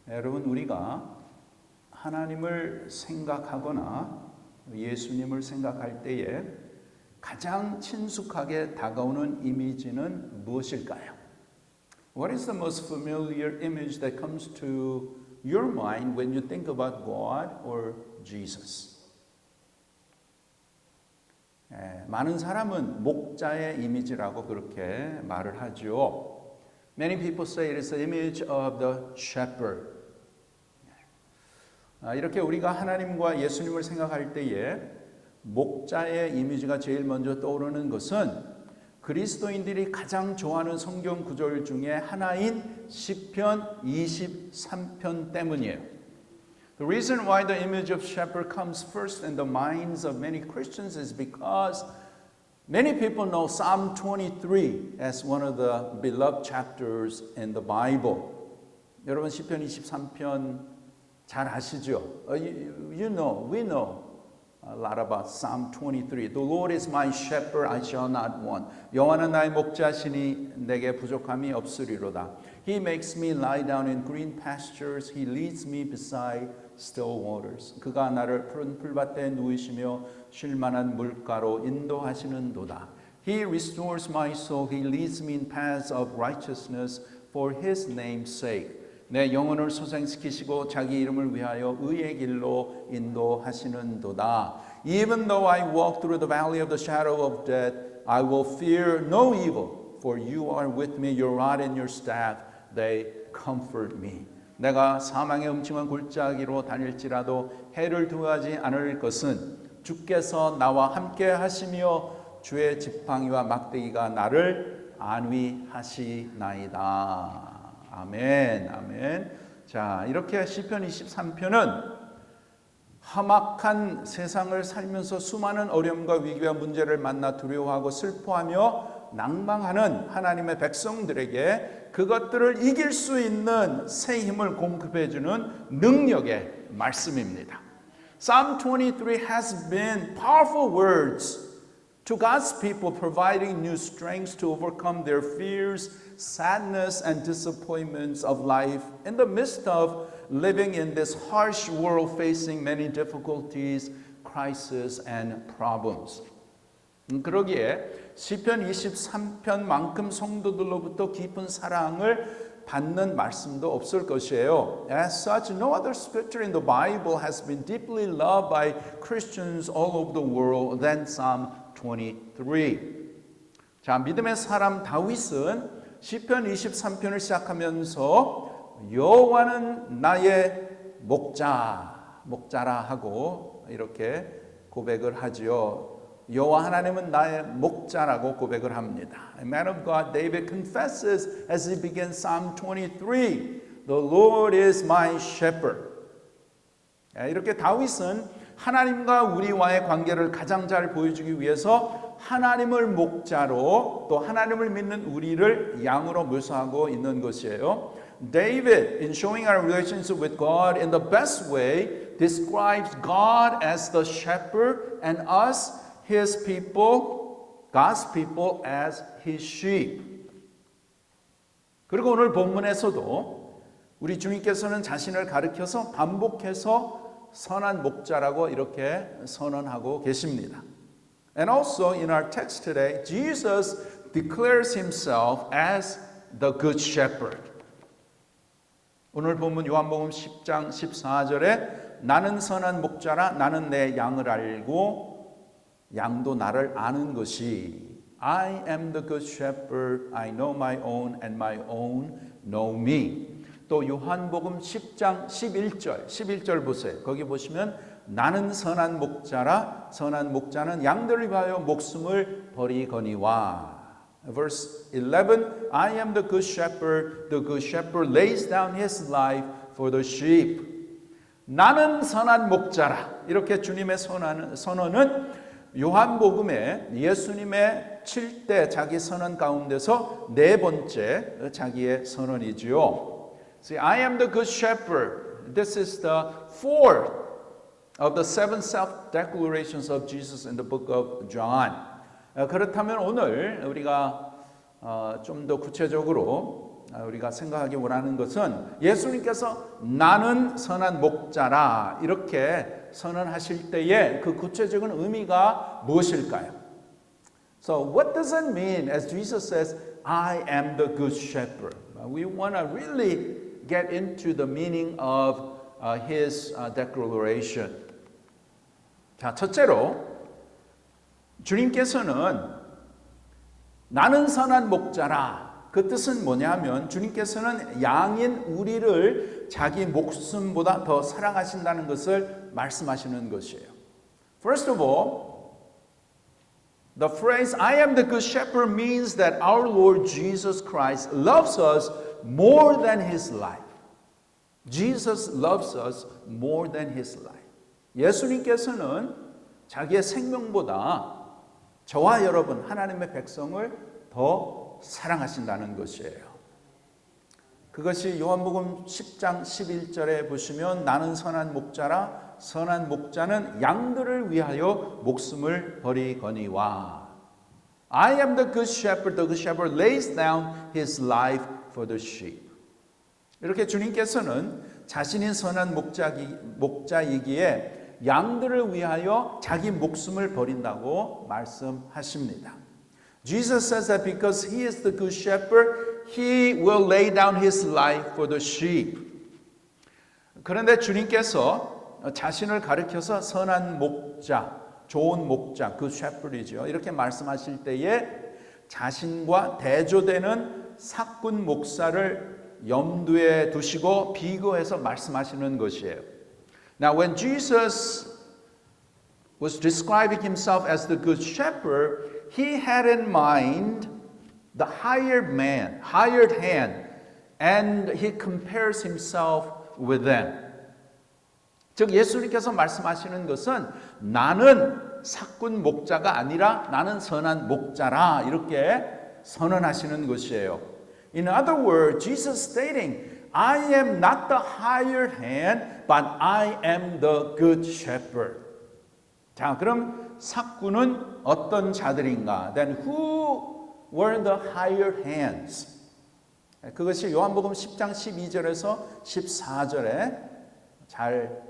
여러분, 우리가 하나님을 생각하거나 예수님을 생각할 때에 가장 친숙하게 다가오는 이미지는 무엇일까요? What is the most familiar image that comes to your mind when you think about God or Jesus? 많은 사람은 목자의 이미지라고 그렇게 말을 하죠. Many people say it is the image of the shepherd. 이렇게 우리가 하나님과 예수님을 생각할 때에 목자의 이미지가 제일 먼저 떠오르는 것은 그리스도인들이 가장 좋아하는 성경 구절 중에 하나인 시편 23편 때문이에요. The reason why the image of shepherd comes first in the minds of many Christians is because many people know Psalm 23 as one of the beloved chapters in the Bible. 여러분 시편 23편 잘 아시죠? You know, we know a lot about Psalm 23. The Lord is my shepherd, I shall not want. 여호와는 나의 목자시니 내게 부족함이 없으리로다. He makes me lie down in green pastures. He leads me beside still waters. 그가 나를 푸른 풀밭에 누이시며 쉴 만한 물가로 인도하시는도다. He restores my soul. He leads me in paths of righteousness for His name's sake. 내 영혼을 소생시키시고 자기 이름을 위하여 의의 길로 인도하시는도다. Even though I walk through the valley of the shadow of death, I will fear no evil, for you are with me, your rod and your staff, they comfort me. 내가 사망의 음침한 골짜기로 다닐지라도 해를 두려워하지 않을 것은 주께서 나와 함께 하시며 주의 지팡이와 막대기가 나를 안위하시나이다. 아멘, 아멘. 자, 이렇게 시편 23편은 험악한 세상을 살면서 수많은 어려움과 위기와 문제를 만나 두려워하고 슬퍼하며 낭망하는 하나님의 백성들에게 그것들을 이길 수 있는 새 힘을 공급해주는 능력의 말씀입니다. Psalm 23 has been powerful words to God's people, providing new strength to overcome their fears, sadness, and disappointments of life in the midst of living in this harsh world, facing many difficulties, crises, and problems. 그러기에 시편 23편만큼 성도들로부터 깊은 사랑을 받는 말씀도 없을 것이에요. As such, no other scripture in the Bible has been deeply loved by Christians all over the world than Psalm 23. 자, 믿음의 사람 다윗은 시편 23편을 시작하면서 여호와는 나의 목자라 하고 이렇게 고백을 하지요. 여호와 하나님은 나의 목자라고 고백을 합니다. A man of God, David confesses as he begins Psalm 23, The Lord is my shepherd. 이렇게 다윗은 하나님과 우리와의 관계를 가장 잘 보여주기 위해서 하나님을 목자로 또 하나님을 믿는 우리를 양으로 묘사하고 있는 것이에요. David, in showing our relationship with God in the best way, describes God as the shepherd and us, His people, God's people, as His sheep. 그리고 오늘 본문에서도 우리 주님께서는 자신을 가리켜서 반복해서 선한 목자라고 이렇게 선언하고 계십니다. And also in our text today, Jesus declares himself as the good shepherd. 오늘 본문 요한복음 10장 14절에 나는 선한 목자라 나는 내 양을 알고 양도 나를 아는 것이 I am the good shepherd, I know my own and my own know me. 또 요한복음 10장 11절 보세요. 거기 보시면 나는 선한 목자라 선한 목자는 양들을 위하여 목숨을 버리거니와. Verse 11, I am the good shepherd lays down his life for the sheep. 나는 선한 목자라. 이렇게 주님의 선언은 요한복음에 예수님의 7대 자기 선언 가운데서 네 번째 자기의 선언이지요. See, I am the good shepherd. This is the fourth of the seven self-declarations of Jesus in the book of John. 그렇다면 오늘 우리가 좀 더 구체적으로 우리가 생각하기 원하는 것은 예수님께서 나는 선한 목자라 이렇게 선언하실 때에 그 구체적인 의미가 무엇일까요? So what does it mean as Jesus says, I am the good shepherd? We want to really get into the meaning of his declaration. 자, 첫째로 주님께서는 나는 선한 목자라. 그 뜻은 뭐냐면 주님께서는 양인 우리를 자기 목숨보다 더 사랑하신다는 것을 말씀하시는 것이에요. First of all, the phrase I am the good shepherd means that our Lord Jesus Christ loves us more than his life. Jesus loves us more than his life. 예수님께서는 자기의 생명보다 저와 여러분 하나님의 백성을 더 사랑하신다는 것이에요. 그것이 요한복음 10장 11절에 보시면 나는 선한 목자라 선한 목자는 양들을 위하여 목숨을 버리거니와 I am the good shepherd lays down his life for the sheep. 이렇게 주님께서는 자신이 선한 목자이기에 양들을 위하여 자기 목숨을 버린다고 말씀하십니다. Jesus says that because he is the good shepherd, he will lay down his life for the sheep. 그런데 주님께서 자신을 가리켜서 선한 목자, 좋은 목자, 그 shepherd이죠. 이렇게 말씀하실 때에 자신과 대조되는 사꾼 목사를 염두에 두시고 비교해서 말씀하시는 것이에요. Now when Jesus was describing himself as the good shepherd, he had in mind the hired man, hired hand, and he compares himself with them. 즉 예수님께서 말씀하시는 것은 나는 사꾼 목자가 아니라 나는 선한 목자라 이렇게 선언하시는 것이에요. In other words, Jesus stating, I am not the hired hand, but I am the good shepherd. 자, 그럼 사꾼은 어떤 자들인가? Then who were the hired hands? 그것이 요한복음 10장 12절에서 14절에 잘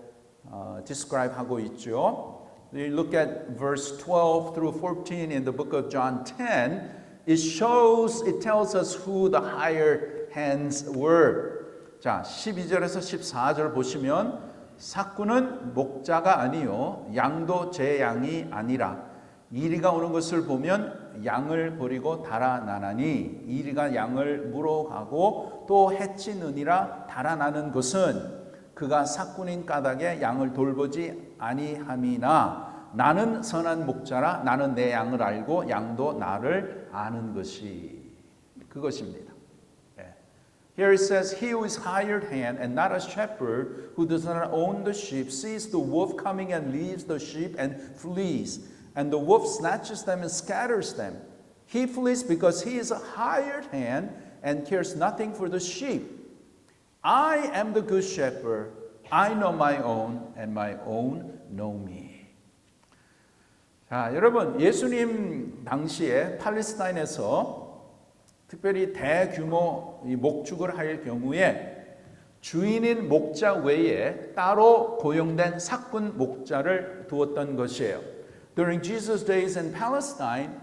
describe 하고 있죠. You look at verse 12 through 14 in the book of John 10, it tells us who the hired hands were. 자, 12절에서 14절 보시면 사꾼은 목자가 아니요 양도 제 양이 아니라 이리가 오는 것을 보면 양을 버리고 달아나나니 이리가 양을 물어가고 또 해치느니라 달아나는 것은 그가 사꾼인 까닭에 양을 돌보지 아니함이나 나는 선한 목자라 나는 내 양을 알고 양도 나를 아는 것이 그것입니다. Here it says, he who is hired hand and not a shepherd, who does not own the sheep, sees the wolf coming and leaves the sheep and flees. And the wolf snatches them and scatters them. He flees because he is a hired hand and cares nothing for the sheep. I am the good shepherd. I know my own and my own know me. 자, 여러분, 예수님 당시에 팔레스타인에서 특별히 대규모 목축을 할 경우에 주인인 목자 외에 따로 고용된 사꾼 목자를 두었던 것이에요. During Jesus' days in Palestine,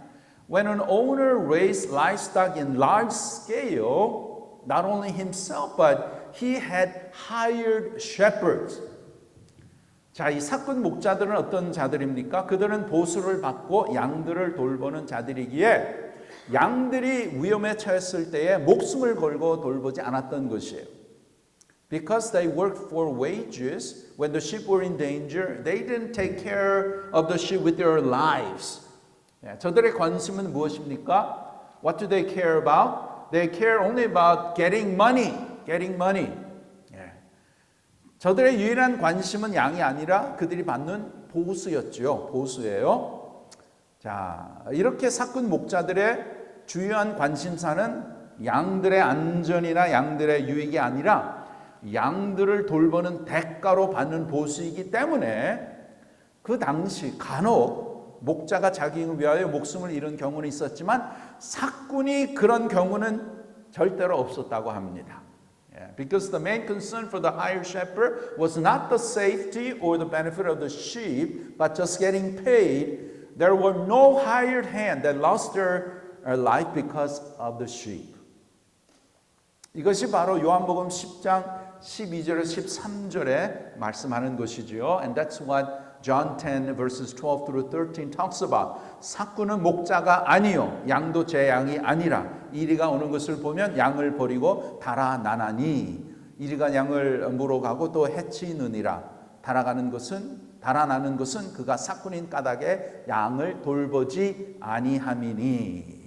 when an owner raised livestock in large scale, not only himself but he had hired shepherds. 자, 이 사꾼 목자들은 어떤 자들입니까? 그들은 보수를 받고 양들을 돌보는 자들이기에 양들이 위험에 처했을 때에 목숨을 걸고 돌보지 않았던 것이에요. Because they worked for wages, when the sheep were in danger, they didn't take care of the sheep with their lives. 저들의 관심은 무엇입니까? What do they care about? They care only about getting money. 저들의 유일한 관심은 양이 아니라 그들이 받는 보수였죠. 보수예요. 자, 이렇게 사꾼 목자들의 주요한 관심사는 양들의 안전이나 양들의 유익이 아니라 양들을 돌보는 대가로 받는 보수이기 때문에 그 당시 간혹 목자가 자기를 위하여 목숨을 잃은 경우는 있었지만 사꾼이 그런 경우는 절대로 없었다고 합니다. Because the main concern for the hired shepherd was not the safety or the benefit of the sheep, but just getting paid. There were no hired hand that lost their life because of the sheep. 이것이 바로 요한복음 10장 12절에 13절에 말씀하는 것이지요. And that's what John 10 verses 12 through 13 talks about. 삭구는 목자가 아니요 양도 제 양이 아니라 이리가 오는 것을 보면 양을 버리고 달아나나니 이리가 양을 물어가고 또 해치느니라. 달아나는 것은 그가 삭군인 까닭에 양을 돌보지 아니함이니.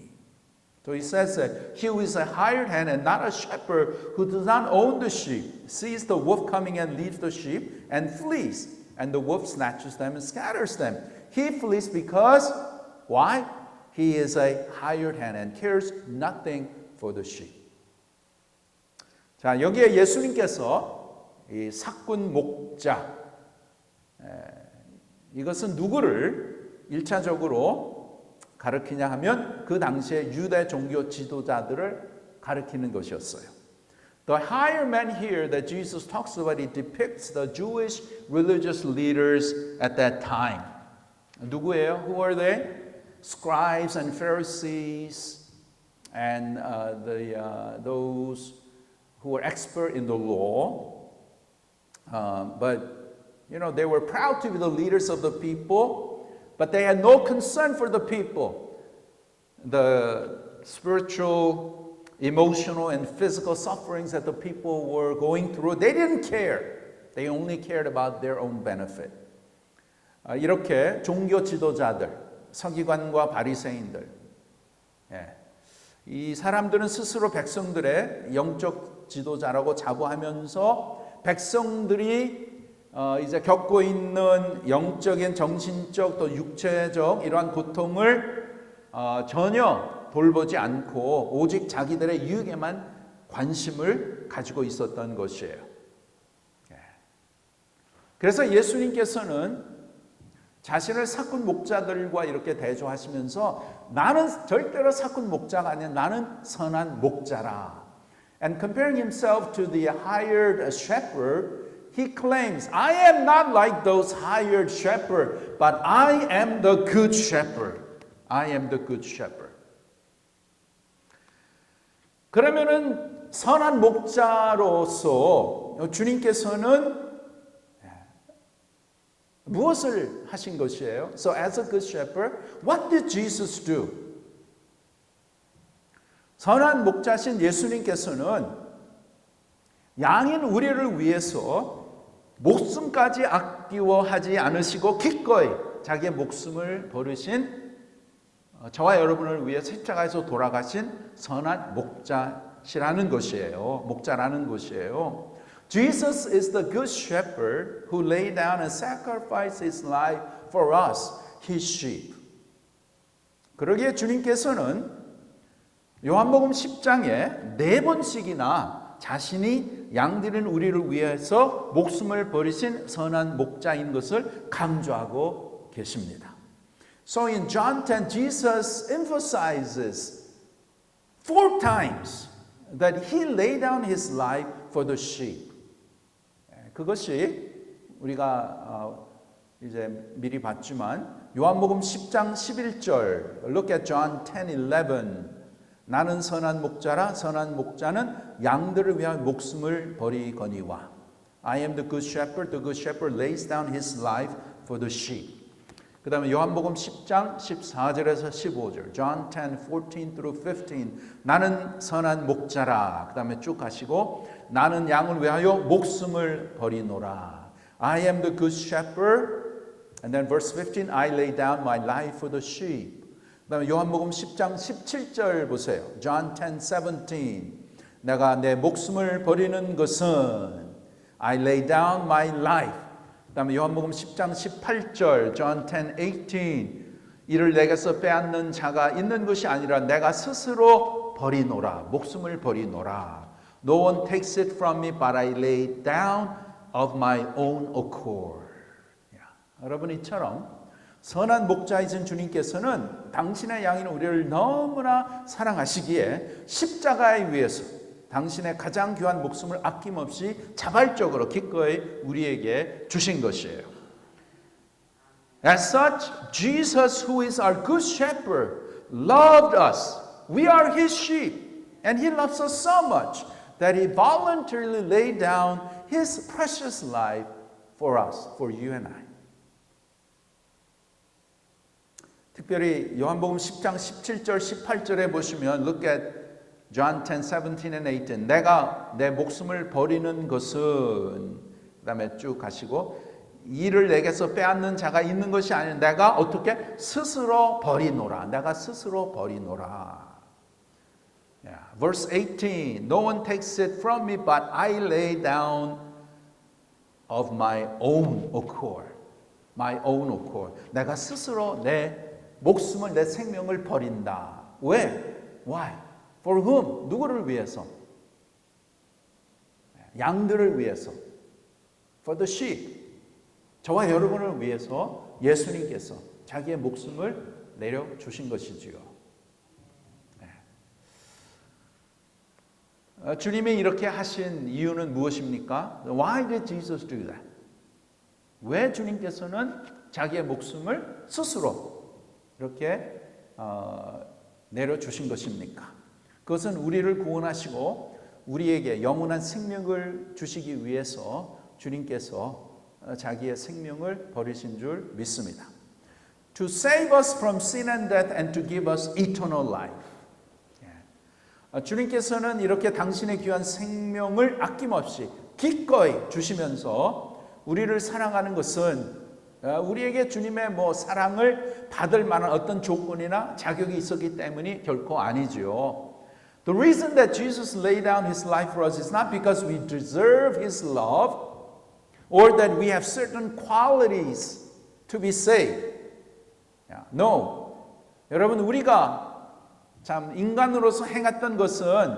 So he says that he who is a hired hand and not a shepherd who does not own the sheep sees the wolf coming and leads the sheep and flees. And the wolf snatches them and scatters them. He flees because, why? He is a hired hand and cares nothing for the sheep. 자, 여기에 예수님께서 이 삭군 목자, 이것은 누구를 1차적으로 가르치냐 하면 그 당시에 유대 종교 지도자들을 가르치는 것이었어요. The higher man here that Jesus talks about, it depicts the Jewish religious leaders at that time. 누구예요? Who are they? Scribes and Pharisees and those who were expert in the law. But you know, they were proud to be the leaders of the people, but they had no concern for the people. The spiritual, emotional and physical sufferings that the people were going through, they didn't care. They only cared about their own benefit. 이렇게 종교 지도자들, 서기관과 바리새인들, 이 사람들은 스스로 백성들의 영적 지도자라고 자부하면서 백성들이 이제 겪고 있는 영적인, 정신적, 또 육체적 이러한 고통을 전혀 돌보지 않고 오직 자기들의 유익에만 관심을 가지고 있었던 것이에요. 그래서 예수님께서는 자신을 삭군 목자들과 이렇게 대조하시면서 나는 절대로 삭군 목자가 아니라 나는 선한 목자라. And comparing himself to the hired shepherd, he claims, I am not like those hired shepherds, but I am the good shepherd. I am the good shepherd. 그러면은 선한 목자로서 주님께서는 무엇을 하신 것이에요? So as a good shepherd, what did Jesus do? 선한 목자신 예수님께서는 양인 우리를 위해서 목숨까지 아끼워하지 않으시고 기꺼이 자기의 목숨을 버리신 저와 여러분을 위해 십자가에서 돌아가신 선한 목자시라는 것이에요. 목자라는 것이에요. Jesus is the good shepherd who laid down and sacrificed his life for us, his sheep. 그러기에 주님께서는 요한복음 10장에 4번씩이나 자신이 양들인 우리를 위해서 목숨을 버리신 선한 목자인 것을 강조하고 계십니다. So in John 10, Jesus emphasizes 4 times that he laid down his life for the sheep. 그것이 우리가 이제 미리 봤지만 요한복음 10장 11절 Look at John 10:11 나는 선한 목자라 선한 목자는 양들을 위하여 목숨을 버리거니와 I am the good shepherd. The good shepherd lays down his life for the sheep. 그 다음에 요한복음 10장 14절에서 15절 John 10:14 through 15 나는 선한 목자라 그 다음에 쭉 가시고 나는 양을 위하여 목숨을 버리노라 I am the good shepherd and then verse 15 I lay down my life for the sheep 그 다음에 요한복음 10장 17절 보세요 John 10:17 내가 내 목숨을 버리는 것은 I lay down my life 그다음에 요한복음 10장 18절 John 10:18 이를 내게서 빼앗는 자가 있는 것이 아니라 내가 스스로 버리노라 목숨을 버리노라 No one takes it from me but I lay down of my own accord. 여러분 이처럼 선한 목자이신 주님께서는 당신의 양인 우리를 너무나 사랑하시기에 십자가에 위해서 당신의 가장 귀한 목숨을 아낌없이 자발적으로 기꺼이 우리에게 주신 것이에요. As such, Jesus, who is our good shepherd, loved us. We are his sheep, and he loves us so much that he voluntarily laid down his precious life for us, for you and I. 특별히 요한복음 10장 17절 18절에 보시면 look at John 10, 17 and 18. 내가 내 목숨을 버리는 것은 그다음에 쭉 가시고 이를 내게서 빼앗는 자가 있는 것이 아니라 내가 어떻게 스스로 버리노라. 내가 스스로 버리노라. Yeah. Verse 18. No one takes it from me but I lay down of my own accord. My own accord. 내가 스스로 내 목숨을 내 생명을 버린다. 왜? Why? For whom? 누구를 위해서? 양들을 위해서. For the sheep. 저와 여러분을 위해서 예수님께서 자기의 목숨을 내려주신 것이지요. 주님이 이렇게 하신 이유는 무엇입니까? Why did Jesus do that? 왜 주님께서는 자기의 목숨을 스스로 이렇게 내려주신 것입니까? 그것은 우리를 구원하시고 우리에게 영원한 생명을 주시기 위해서 주님께서 자기의 생명을 버리신 줄 믿습니다. To save us from sin and death and to give us eternal life. 주님께서는 이렇게 당신의 귀한 생명을 아낌없이 기꺼이 주시면서 우리를 사랑하는 것은 우리에게 주님의 사랑을 받을 만한 어떤 조건이나 자격이 있었기 때문이 결코 아니지요. The reason that Jesus laid down his life for us is not because we deserve his love or that we have certain qualities to be saved. No. 여러분 우리가 참 인간으로서 행했던 것은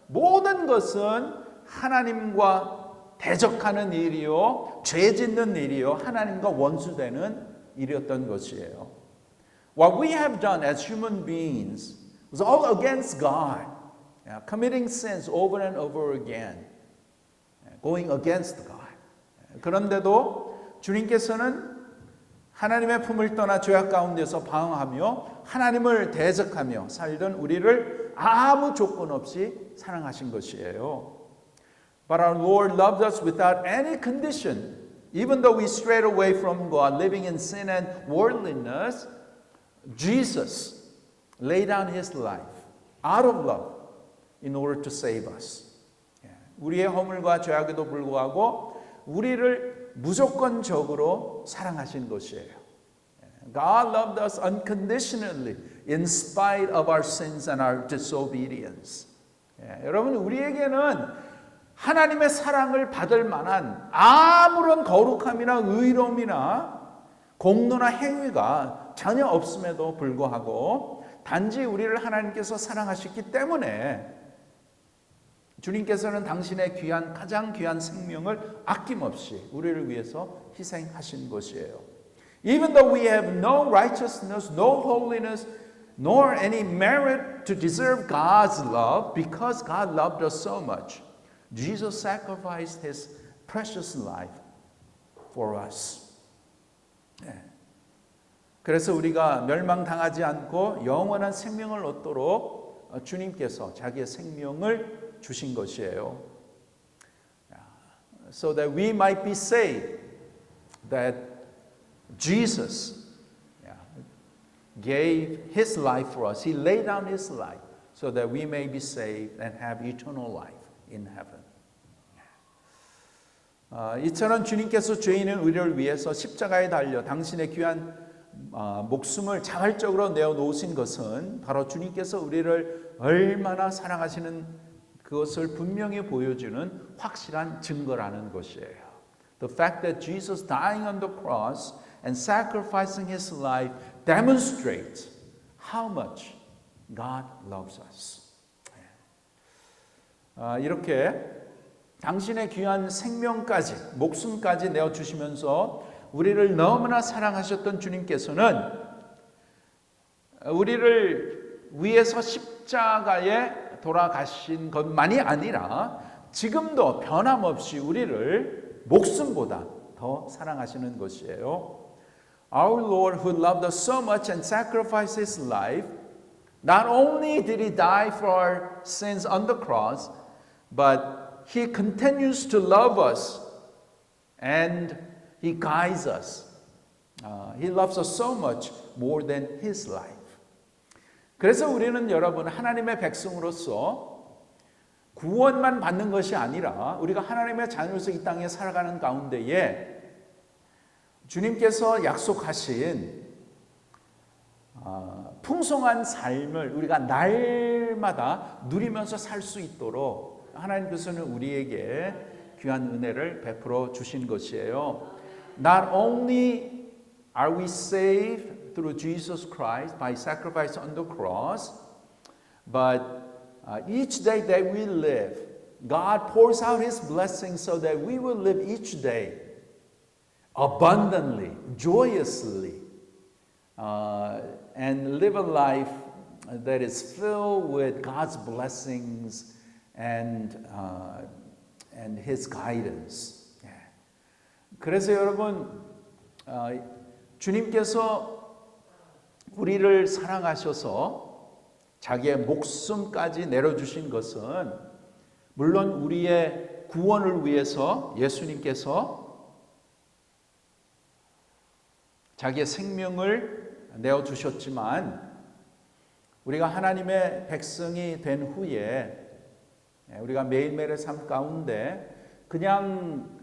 모든 것은 하나님과 대적하는 일이요, 죄 짓는 일이요, 하나님과 원수되는 일이었던 것이에요. What we have done as human beings was all against God, committing sins over and over again, going against God. 그런데도 주님께서는 하나님의 품을 떠나 죄악 가운데서 방황하며 하나님을 대적하며 살던 우리를 아무 조건 없이 사랑하신 것이에요. But our Lord loved us without any condition. Even though we strayed away from God, living in sin and worldliness, Jesus laid down his life out of love in order to save us. 우리의 허물과 죄악에도 불구하고 우리를 무조건적으로 사랑하신 것이에요. God loved us unconditionally in spite of our sins and our disobedience. 여러분 우리에게는 하나님의 사랑을 받을 만한 아무런 거룩함이나 의로움이나 공로나 행위가 전혀 없음에도 불구하고 단지 우리를 하나님께서 사랑하셨기 때문에 주님께서는 당신의 가장 귀한 생명을 아낌없이 우리를 위해서 희생하신 것이에요. Even though we have no righteousness, no holiness, nor any merit to deserve God's love, because God loved us so much, Jesus sacrificed his precious life for us. 그래서 우리가 멸망당하지 않고 영원한 생명을 얻도록 주님께서 자기의 생명을 주신 것이에요. So that we might be saved, that Jesus gave his life for us. He laid down his life so that we may be saved and have eternal life in heaven. 이처럼 주님께서 죄인인 우리를 위해서 십자가에 달려 당신의 귀한 목숨을 자발적으로 내어놓으신 것은 바로 주님께서 우리를 얼마나 사랑하시는 그것을 분명히 보여주는 확실한 증거라는 것이에요. The fact that Jesus dying on the cross and sacrificing his life demonstrates how much God loves us. 이렇게 당신의 귀한 생명까지, 목숨까지 내어주시면서 우리를 너무나 사랑하셨던 주님께서는 우리를 위해서 십자가에 돌아가신 것만이 아니라 지금도 변함없이 우리를 목숨보다 더 사랑하시는 것이에요. Our Lord who loved us so much and sacrificed His life, not only did He die for our sins on the cross, but He continues to love us and He guides us. He loves us so much more than His life. 그래서 우리는 여러분 하나님의 백성으로서 구원만 받는 것이 아니라 우리가 하나님의 자녀로서 이 땅에 살아가는 가운데에 주님께서 약속하신 풍성한 삶을 우리가 날마다 누리면서 살 수 있도록 하나님께서는 우리에게 귀한 은혜를 베풀어 주신 것이에요. Not only are we saved through Jesus Christ by sacrifice on the cross, but each day that we live, God pours out His blessings so that we will live each day abundantly, joyously, and live a life that is filled with God's blessings and His guidance. 그래서 여러분, 주님께서 우리를 사랑하셔서 자기의 목숨까지 내려주신 것은 물론 우리의 구원을 위해서 예수님께서 자기의 생명을 내어주셨지만 우리가 하나님의 백성이 된 후에 우리가 매일매일의 삶 가운데 그냥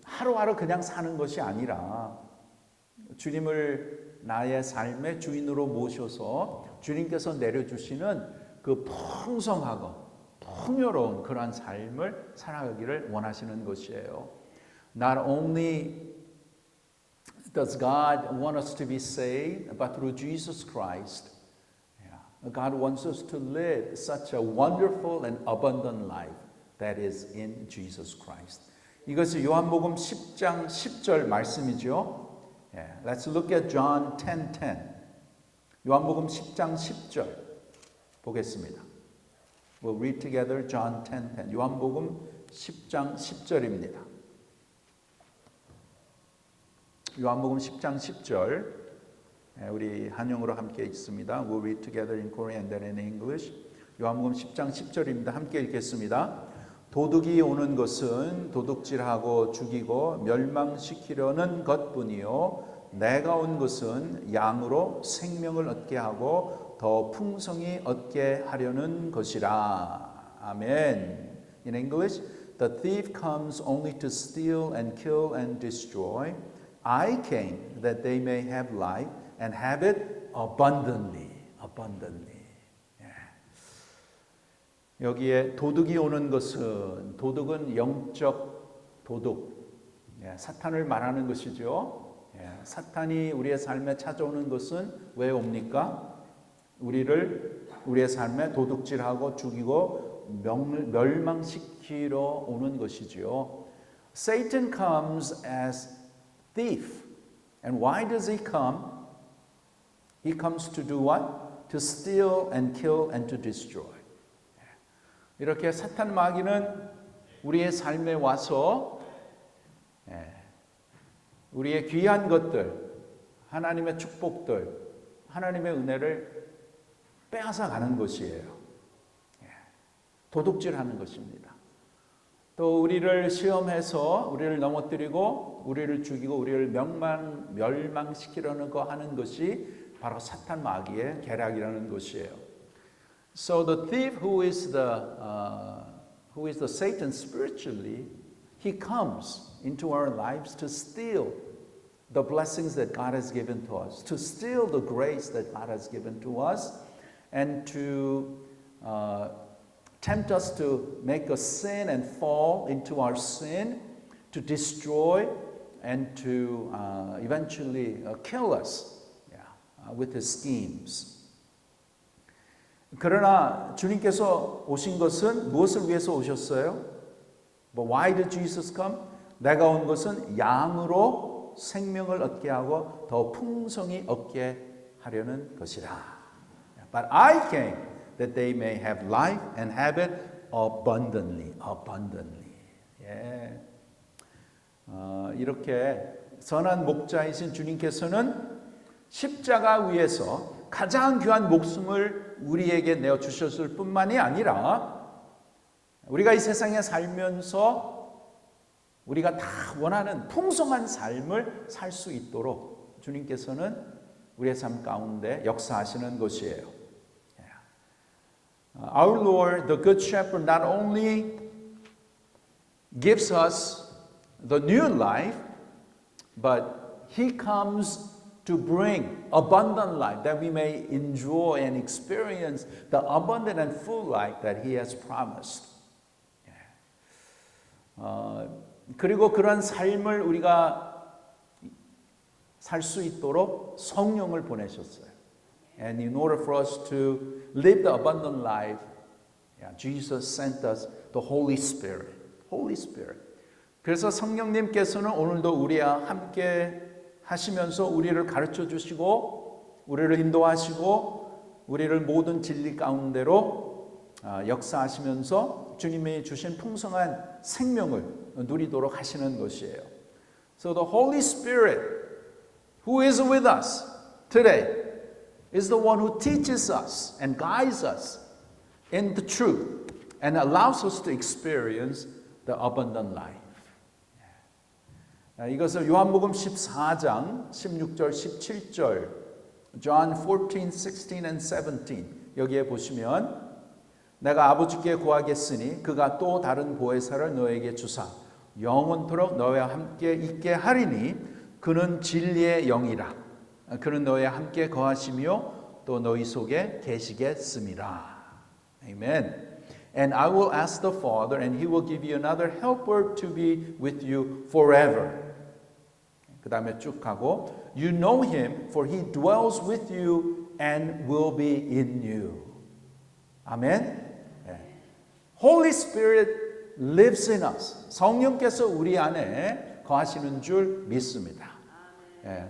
하루하루 그냥 사는 것이 아니라 주님을 나의 삶의 주인으로 모셔서 주님께서 내려주시는 그 풍성하고 풍요로운 그러한 삶을 살아가기를 원하시는 것이에요. Not only does God want us to be saved, but through Jesus Christ, God wants us to live such a wonderful and abundant life that is in Jesus Christ. 이것이 요한복음 10장 10절 말씀이죠. Let's look at John 10:10. 요한복음 10장 10절 보겠습니다. We'll read together John 10:10. 요한복음 10장 10절입니다. 요한복음 10장 10절 우리 한영으로 함께 읽습니다. We'll read together in Korean and then in English. 요한복음 10장 10절입니다. 함께 읽겠습니다. 도둑이 오는 것은 도둑질하고 죽이고 멸망시키려는 것뿐이요 내가 온 것은 양으로 생명을 얻게 하고 더 풍성히 얻게 하려는 것이라. 아멘. In English, the thief comes only to steal and kill and destroy. I came that they may have life and have it abundantly. Abundantly. 여기에 도둑이 오는 것은 도둑은 영적 도둑, 사탄을 말하는 것이죠. 사탄이 우리의 삶에 찾아오는 것은 왜 옵니까? 우리의 삶에 도둑질하고 죽이고 멸망시키러 오는 것이지요. Satan comes as thief. And why does he come? He comes to do what? To steal and kill and to destroy. 이렇게 사탄 마귀는 우리의 삶에 와서 우리의 귀한 것들, 하나님의 축복들, 하나님의 은혜를 빼앗아 가는 것이에요. 도둑질하는 것입니다. 또 우리를 시험해서 우리를 넘어뜨리고 우리를 죽이고 우리를 멸망시키려는 거 하는 것이 바로 사탄 마귀의 계략이라는 것이에요. So the thief who is the Satan spiritually, he comes into our lives to steal the blessings that God has given to us, to steal the grace that God has given to us, and to tempt us to make us sin and fall into our sin, to destroy and to eventually kill us with his schemes. 그러나 주님께서 오신 것은 무엇을 위해서 오셨어요? But why did Jesus come? 내가 온 것은 양으로 생명을 얻게 하고 더 풍성히 얻게 하려는 것이라. But I came that they may have life and have it abundantly. Abundantly. 예. 이렇게 선한 목자이신 주님께서는 십자가 위에서 가장 귀한 목숨을 우리에게 내어 주셨을 뿐만이 아니라 우리가 이 세상에 살면서 우리가 다 원하는 풍성한 삶을 살 수 있도록 주님께서는 우리의 삶 가운데 역사하시는 것이에요. Our Lord, the Good Shepherd, not only gives us the new life, but He comes to bring abundant life that we may enjoy and experience the abundant and full life that He has promised. 그리고 그런 삶을 우리가 살 수 있도록 성령을 보내셨어요. And in order for us to live the abundant life, Jesus sent us the Holy Spirit. Holy Spirit. 그래서 성령님께서는 오늘도 우리와 함께 하시면서 우리를 가르쳐 주시고 우리를 인도하시고 우리를 모든 진리 가운데로 역사하시면서 주님이 주신 풍성한 생명을 누리도록 하시는 것이에요. So the Holy Spirit who is with us today is the one who teaches us and guides us in the truth and allows us to experience the abundant life. 이것을 요한복음 14장 16절 17절 John 14, 16 and 17 여기에 보시면 내가 아버지께 구하겠으니 그가 또 다른 보혜사를 너에게 주사 영원토록 너와 함께 있게 하리니 그는 진리의 영이라 그는 너와 함께 거하시며 또 너희 속에 계시겠습니다. Amen. And I will ask the Father, and He will give you another helper to be with you forever. 그 다음에 쭉 가고 You know Him, for He dwells with you and will be in you. 아멘. Holy Spirit lives in us. 성령께서 우리 안에 거하시는 줄 믿습니다.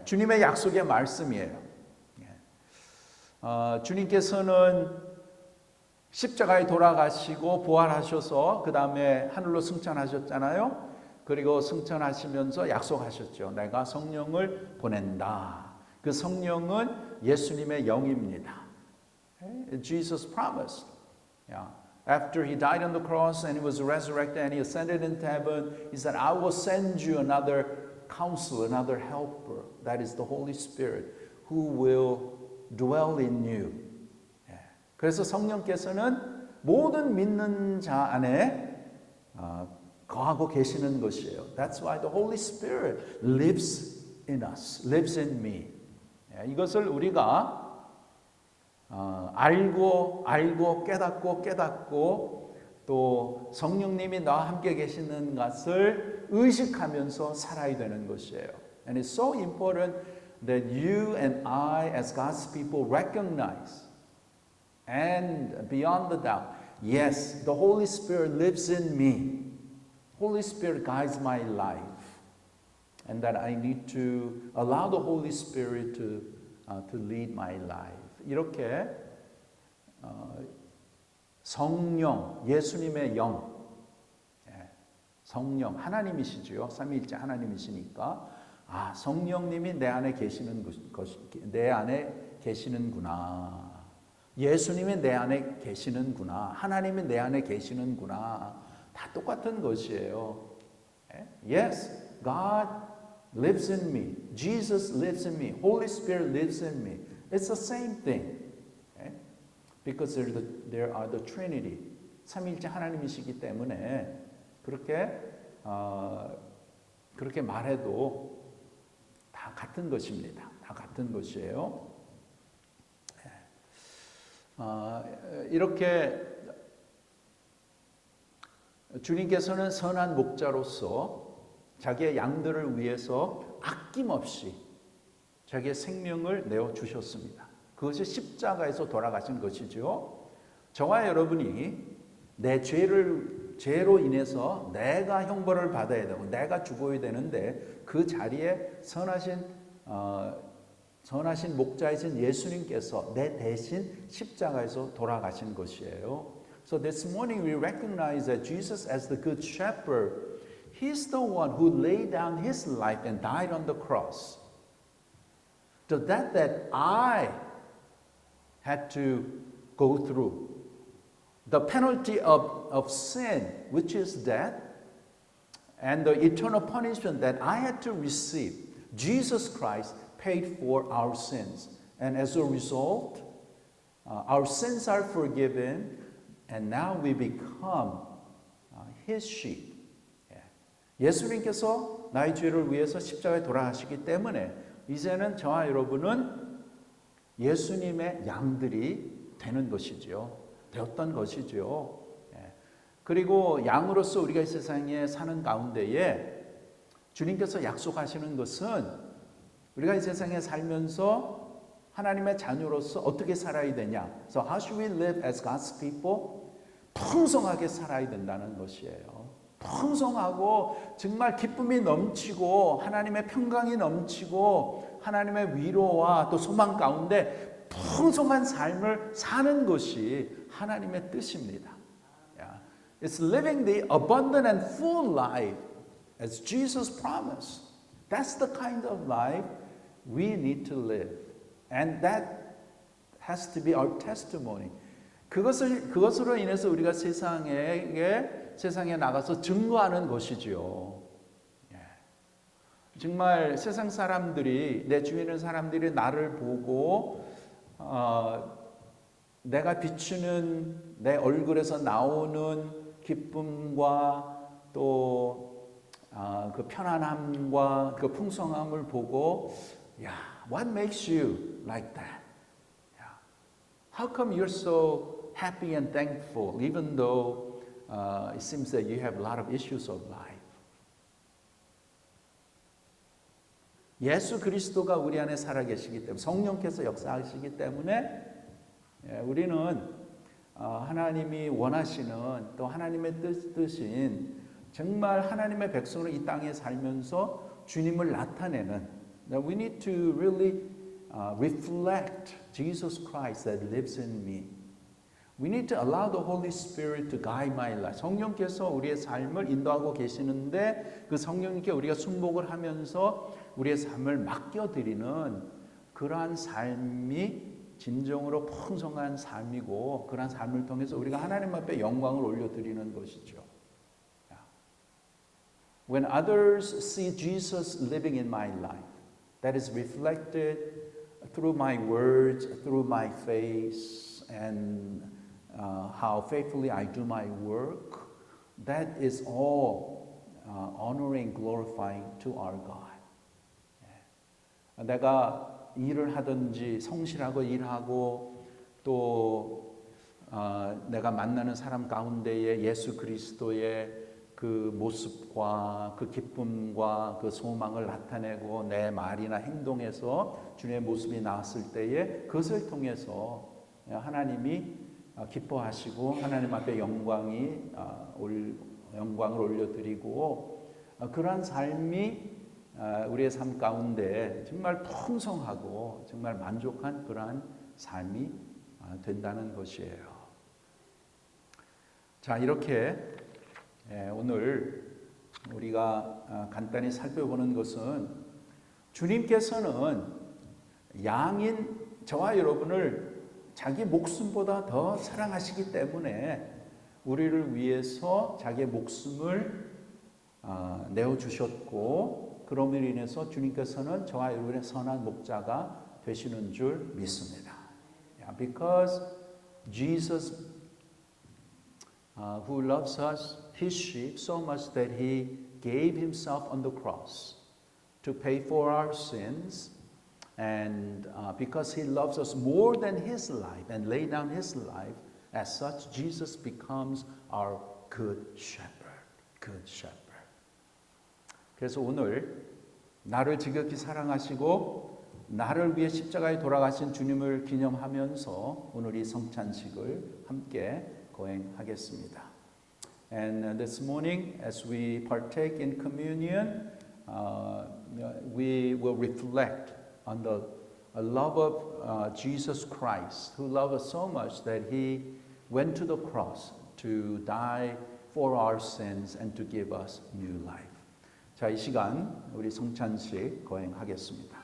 주님의 약속의 말씀이에요. 주님께서는 십자가에 돌아가시고 부활하셔서 그 다음에 하늘로 승천하셨잖아요. 그리고 승천하시면서 약속하셨죠. 내가 성령을 보낸다. 그 성령은 예수님의 영입니다. Jesus promised. After He died on the cross and He was resurrected and He ascended into heaven, He said, I will send you another counselor, another helper. That is the Holy Spirit who will dwell in you. 그래서 성령께서는 모든 믿는 자 안에 거하고 계시는 것이에요. That's why the Holy Spirit lives in us, lives in me. 이것을 우리가 알고 깨닫고 또 성령님이 나와 함께 계시는 것을 의식하면서 살아야 되는 것이에요. And it's so important that you and I as God's people recognize and beyond the doubt, yes, the Holy Spirit lives in me. Holy Spirit guides my life. And that I need to allow the Holy Spirit to lead my life. 이렇게 성령, 예수님의 영, 성령, 하나님이시죠. 삼위일체 하나님이시니까 성령님이 내 안에 내 안에 계시는구나. 예수님이 내 안에 계시는구나. 하나님이 내 안에 계시는구나. 다 똑같은 것이에요. Yes, God lives in me. Jesus lives in me. Holy Spirit lives in me. It's the same thing. Because there are the Trinity. 삼위일체 하나님이시기 때문에 그렇게 말해도 다 같은 것입니다. 다 같은 것이에요. 이렇게 주님께서는 선한 목자로서 자기의 양들을 위해서 아낌없이 자기의 생명을 내어 주셨습니다. 그것이 십자가에서 돌아가신 것이죠. 저와 여러분이 내 죄를 죄로 인해서 내가 형벌을 받아야 되고 내가 죽어야 되는데 그 자리에 선하신 목자이신 예수님께서 내 대신 십자가에서 돌아가신 것이에요. So this morning we recognize that Jesus as the good shepherd, He's the one who laid down His life and died on the cross. So that I had to go through. The penalty of sin, which is death, and the eternal punishment that I had to receive, Jesus Christ paid for our sins. And as a result, our sins are forgiven, and now we become His sheep. 예수님께서 나의 죄를 위해서 십자가에 돌아가시기 때문에 이제는 저와 여러분은 예수님의 양들이 되는 것이죠. 되었던 것이죠. 그리고 양으로서 우리가 이 세상에 사는 가운데에 주님께서 약속하시는 것은 우리가 이 세상에 살면서 하나님의 자녀로서 어떻게 살아야 되냐. So how should we live as God's people? 풍성하게 살아야 된다는 것이에요. 풍성하고 정말 기쁨이 넘치고 하나님의 평강이 넘치고 하나님의 위로와 또 소망 가운데 풍성한 삶을 사는 것이 하나님의 뜻입니다. It's living the abundant and full life as Jesus promised. That's the kind of life we need to live. And that has to be our testimony. 그것으로 인해서 우리가 세상에 나가서 증거하는 것이지요. 정말 세상 사람들이, 내 주위에 있는 사람들이 나를 보고 내가 비추는 내 얼굴에서 나오는 기쁨과 또 그 편안함과 그 풍성함을 보고 what makes you like that? How come you're so happy and thankful even though it seems that you have a lot of issues of life? 예수 그리스도가 우리 안에 살아계시기 때문에 성령께서 역사하시기 때문에 우리는 하나님이 원하시는 또 하나님의 뜻인 정말 하나님의 백성으로 이 땅에 살면서 주님을 나타내는 We need to really reflect Jesus Christ that lives in me. We need to allow the Holy Spirit to guide my life. 성령께서 우리의 삶을 인도하고 계시는데 그 성령님께 우리가 순복을 하면서 우리의 삶을 맡겨드리는 그러한 삶이 진정으로 풍성한 삶이고 그러한 삶을 통해서 우리가 하나님 앞에 영광을 올려드리는 것이죠. When others see Jesus living in my life, that is reflected through my words, through my face, and how faithfully I do my work, that is all honoring, glorifying to our God. 내가 일을 하든지 성실하고 일하고 또 내가 만나는 사람 가운데에 예수 그리스도의 그 모습과 그 기쁨과 그 소망을 나타내고 내 말이나 행동에서 주님의 모습이 나왔을 때에 그것을 통해서 하나님이 기뻐하시고 하나님 앞에 영광을 올려드리고 그러한 삶이 우리의 삶 가운데 정말 풍성하고 정말 만족한 그러한 삶이 된다는 것이에요. 자, 이렇게 오늘 우리가 간단히 살펴보는 것은 주님께서는 양인 저와 여러분을 자기 목숨보다 더 사랑하시기 때문에 우리를 위해서 자기의 목숨을 내어주셨고 그럼으로 인해서 주님께서는 저와 여러분의 선한 목자가 되시는 줄 믿습니다. Because Jesus who loves us, His sheep, so much that He gave Himself on the cross to pay for our sins. And because He loves us more than His life and laid down His life, as such, Jesus becomes our good shepherd. Good shepherd. 그래서 오늘 나를 지극히 사랑하시고 나를 위해 십자가에 돌아가신 주님을 기념하면서 오늘 이 성찬식을 함께 거행하겠습니다. And this morning, as we partake in communion, we will reflect on the love of Jesus Christ, who loved us so much that He went to the cross to die for our sins and to give us new life. 자, 이 시간 우리 성찬식 거행하겠습니다.